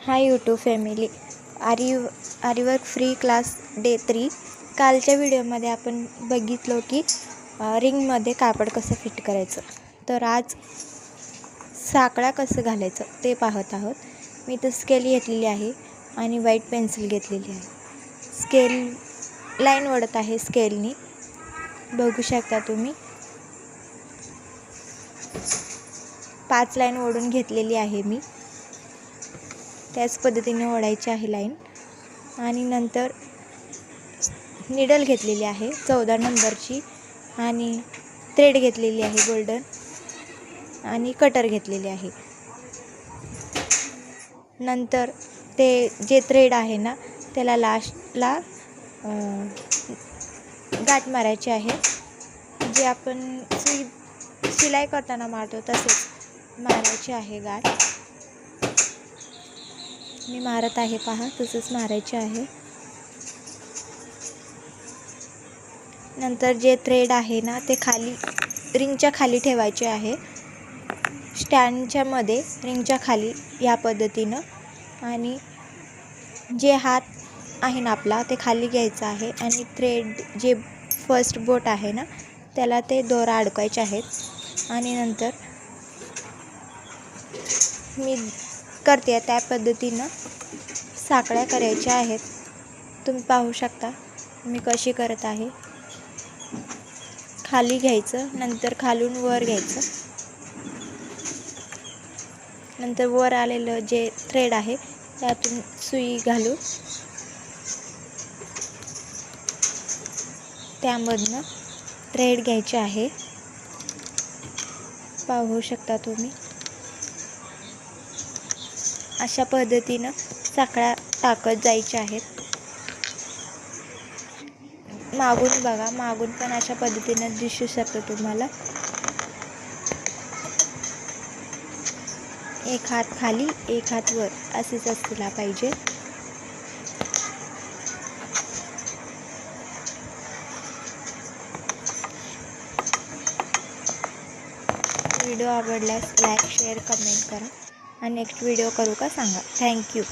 Hi YouTube family. Aari work free class day 3. कालच्या व्हिडिओमध्ये आपण बघितलो की रिंगमध्ये कापड कसं फिट करायचं. तर आज साकळा कसं घालायचं ते पाहत आहोत. मी तर स्केल घेतलेली आहे आणि व्हाईट पेन्सिल घेतलेली आहे. स्केल लाईन ओढत आहे स्केलनी, बघू शकता तुम्ही. 5 लाईन ओढून घेतलेली आहे मी. त्याच पद्धतीने ओढायची आहे लाईन. आणि नंतर निडल घेतलेली आहे 14 नंबरची आणि थ्रेड घेतलेली आहे गोल्डन आणि कटर घेतलेली आहे. नंतर ते जे थ्रेड आहे ना त्याला लास्टला गाठ मारायची आहे. जे आपण शिलाई करताना मारतो तसेच मारायची आहे गाठ. मी मारत आहे, पहा, तसंच मारायचे आहे. नंतर जे थ्रेड आहे ना ते खाली रिंगच्या खाली ठेवायचे आहे, स्टँडच्या मध्ये रिंगच्या खाली, या पद्धतीनं. आणि जे हात आहे ना आपला ते खाली घ्यायचा आहे आणि थ्रेड जे फर्स्ट बोट आहे ना त्याला ते दोरा अडकवायचे आहेत. आणि नंतर मी करते त्या पद्धतीनं साकळ्या करायच्या आहेत. तुम्ही पाहू शकता मी कशी करत आहे. खाली घ्यायचं, नंतर खालून वर घ्यायचं, नंतर वर आलेलं जे थ्रेड आहे त्यातून सुई घालून त्यामधनं थ्रेड घ्यायचे आहे. पाहू शकता तुम्ही. अशा पद्धतीनं साकळ्या टाकत जायच्या आहेत. मागून बघा, मागून पण अशा पद्धतीनं दिसू शकतं तुम्हाला. एक हात खाली एक हात वर असेच असला पाहिजे. व्हिडिओ आवडल्यास लाईक, शेअर, कमेंट करा आणि नेक्स्ट व्हिडिओ करू का सांगा. थँक्यू.